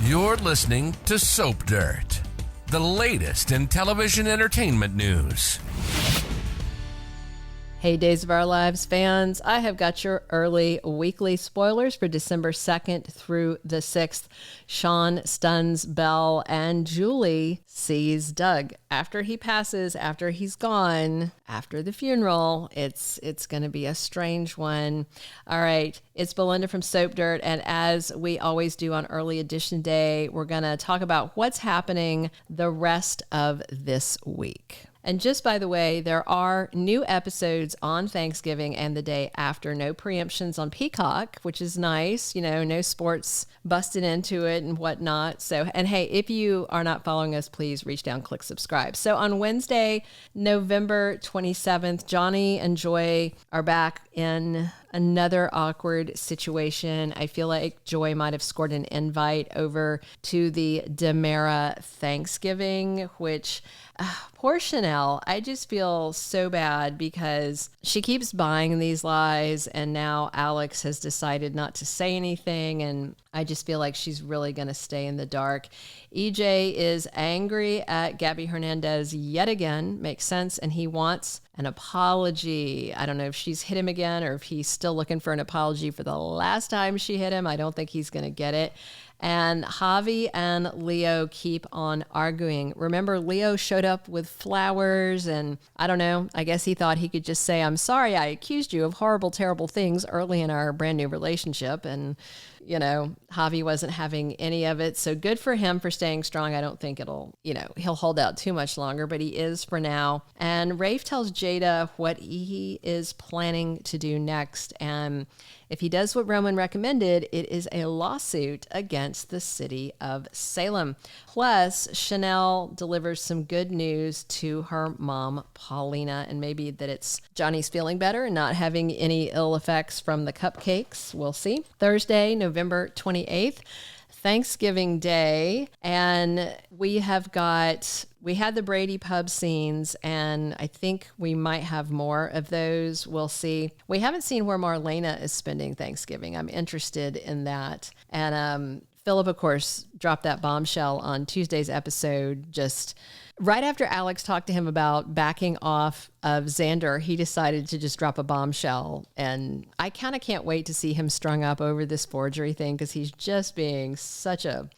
You're listening to Soap Dirt, the latest in television entertainment news. Hey, Days of Our Lives fans, I have got your early weekly spoilers for December 2nd through the 6th. Shawn stuns Belle and Julie sees Doug after he passes, after he's gone, after the funeral. It's going to be a strange one. All right, it's Belinda from Soap Dirt, and as we always do on Early Edition Day, we're going to talk about what's happening the rest of this week. And just by the way, there are new episodes on Thanksgiving and the day after. No preemptions on Peacock, which is nice. You know, no sports busted into it and whatnot. So, and hey, if you are not following us, please reach down, click subscribe. So on Wednesday, November 27th, Johnny and Joy are back in another awkward situation. I feel like Joy might have scored an invite over to the DiMera Thanksgiving, which poor Chanel. I just feel so bad because she keeps buying these lies, and now Alex has decided not to say anything, and I just feel like she's really going to stay in the dark. EJ is angry at Gabi Hernandez yet again. Makes sense. And he wants an apology. I don't know if she's hit him again or if he's still looking for an apology for the last time she hit him. I don't think he's going to get it. And Javi and Leo keep on arguing. Remember, Leo showed up with flowers, and I don't know, I guess he thought he could just say, "I'm sorry I accused you of horrible, terrible things early in our brand new relationship." And, you know, Javi wasn't having any of it. So good for him for staying strong. I don't think he'll hold out too much longer, but he is for now. And Rafe tells Jada what he is planning to do next. And if he does what Roman recommended, it is a lawsuit against the city of Salem. Plus, Chanel delivers some good news to her mom, Paulina, and maybe that it's Johnny's feeling better and not having any ill effects from the cupcakes. We'll see. Thursday, November 28th. Thanksgiving Day, and we had the Brady pub scenes, and I think we might have more of those. We'll see. We haven't seen where Marlena is spending Thanksgiving. I'm interested in that. And Philip, of course, dropped that bombshell on Tuesday's episode just right after Alex talked to him about backing off of Xander. He decided to just drop a bombshell. And I kind of can't wait to see him strung up over this forgery thing, because he's just being such a...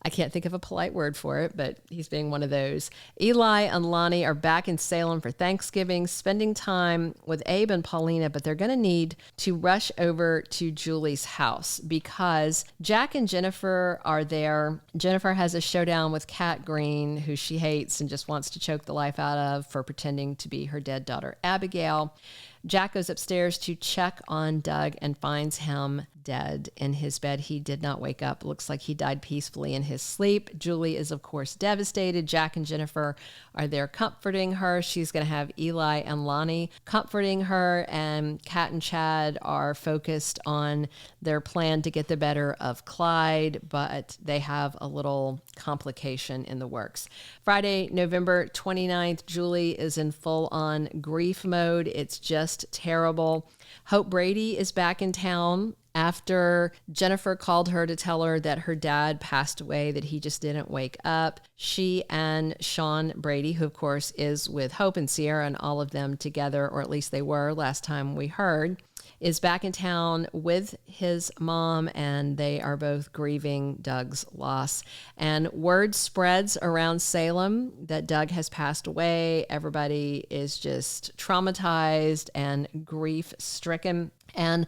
I can't think of a polite word for it, but he's being one of those. Eli and Lonnie are back in Salem for Thanksgiving, spending time with Abe and Paulina, but they're going to need to rush over to Julie's house because Jack and Jennifer are there. Jennifer has a showdown with Cat Greene, who she hates and just wants to choke the life out of for pretending to be her dead daughter, Abigail. Jack goes upstairs to check on Doug and finds him dead in his bed. He did not wake up. Looks like he died peacefully in his sleep. Julie is, of course, devastated. Jack and Jennifer are there comforting her. She's going to have Eli and Lonnie comforting her, and Kat and Chad are focused on their plan to get the better of Clyde, but they have a little complication in the works. Friday, November 29th, Julie is in full-on grief mode. It's just terrible. Hope Brady is back in town after Jennifer called her to tell her that her dad passed away, that he just didn't wake up. She and Shawn Brady, who of course is with Hope and Sierra and all of them together, or at least they were last time we heard, is back in town with his mom, and they are both grieving Doug's loss. And word spreads around Salem that Doug has passed away. Everybody is just traumatized and grief-stricken. And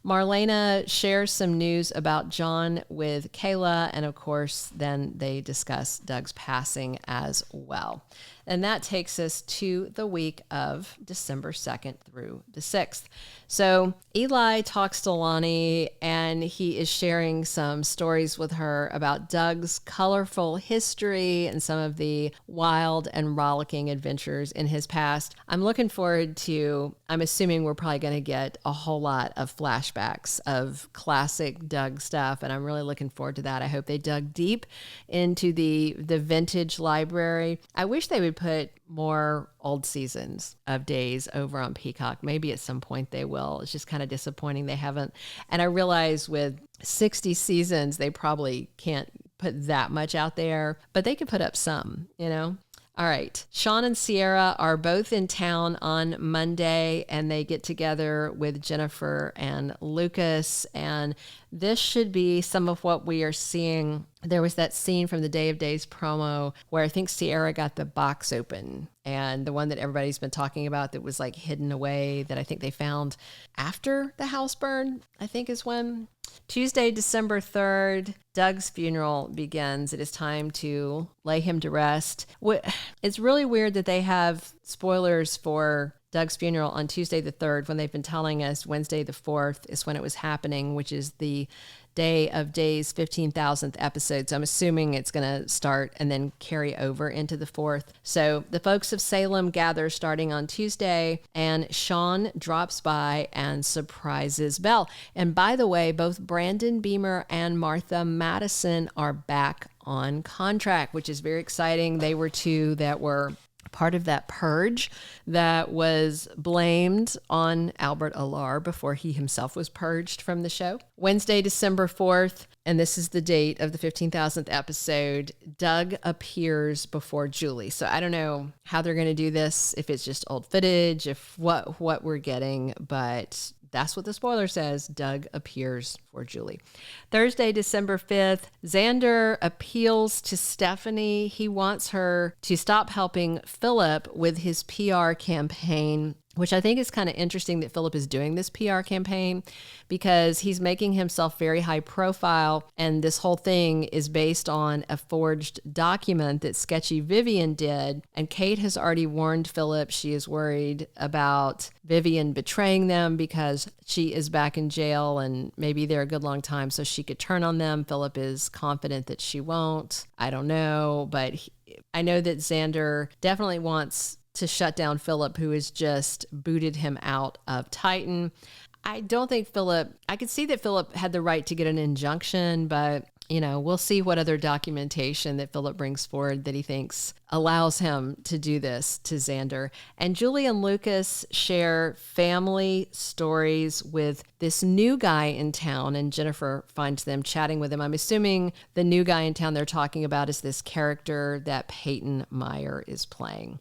Marlena shares some news about John with Kayla, and of course, then they discuss Doug's passing as well. And that takes us to the week of December 2nd through the 6th. So Eli talks to Lonnie, and he is sharing some stories with her about Doug's colorful history and some of the wild and rollicking adventures in his past. I'm looking forward to, I'm assuming we're probably going to get a whole lot of flashbacks of classic Doug stuff, and I'm really looking forward to that. I hope they dug deep into the vintage library. I wish they would put more old seasons of Days over on Peacock. Maybe at some point they will. It's just kind of disappointing they haven't. And I realize with 60 seasons, they probably can't put that much out there, but they could put up some, you know? All right. Shawn and Sierra are both in town on Monday, and they get together with Jennifer and Lucas. And this should be some of what we are seeing. There was that scene from the Day of Days promo where I think Sierra got the box open, and the one that everybody's been talking about that was like hidden away that I think they found after the house burn, I think is when. Tuesday, December 3rd, Doug's funeral begins. It is time to lay him to rest. It's really weird that they have spoilers for Doug's funeral on Tuesday the 3rd when they've been telling us Wednesday the 4th is when it was happening, which is the Day of Days 15,000th episode. So I'm assuming it's going to start and then carry over into the 4th. So the folks of Salem gather starting on Tuesday, and Shawn drops by and surprises Belle. And by the way, both Brandon Beemer and Martha Madison are back on contract, which is very exciting. They were two that were part of that purge that was blamed on Albert Alar before he himself was purged from the show. Wednesday, December 4th, and this is the date of the 15,000th episode, Doug appears before Julie. So I don't know how they're going to do this, if it's just old footage, if what we're getting, but that's what the spoiler says. Doug appears for Julie. Thursday, December 5th, Xander appeals to Stephanie. He wants her to stop helping Philip with his PR campaign, which I think is kind of interesting that Philip is doing this PR campaign because he's making himself very high profile. And this whole thing is based on a forged document that sketchy Vivian did. And Kate has already warned Philip she is worried about Vivian betraying them because she is back in jail and maybe they're a good long time so she could turn on them. Philip is confident that she won't. I don't know, but I know that Xander definitely wants to shut down Philip, who has just booted him out of Titan. I don't think I could see that Philip had the right to get an injunction, but you know, we'll see what other documentation that Philip brings forward that he thinks allows him to do this to Xander. And Julie and Lucas share family stories with this new guy in town, and Jennifer finds them chatting with him. I'm assuming the new guy in town they're talking about is this character that Peyton Meyer is playing.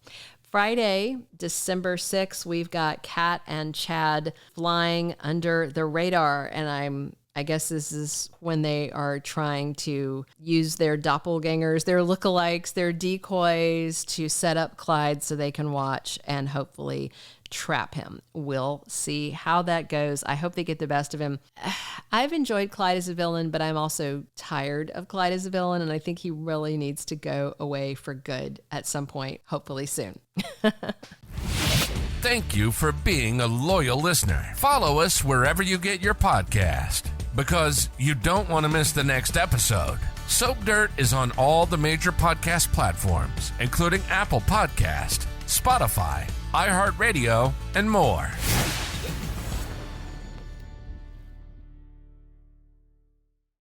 Friday, December 6th, we've got Cat and Chad flying under the radar, and I guess this is when they are trying to use their doppelgangers, their lookalikes, their decoys to set up Clyde so they can watch and hopefully trap him. We'll see how that goes. I hope they get the best of him. I've enjoyed Clyde as a villain, but I'm also tired of Clyde as a villain, and I think he really needs to go away for good at some point, hopefully soon. Thank you for being a loyal listener. Follow us wherever you get your podcast, because you don't want to miss the next episode. Soap Dirt is on all the major podcast platforms, including Apple Podcast, Spotify, iHeartRadio, and more.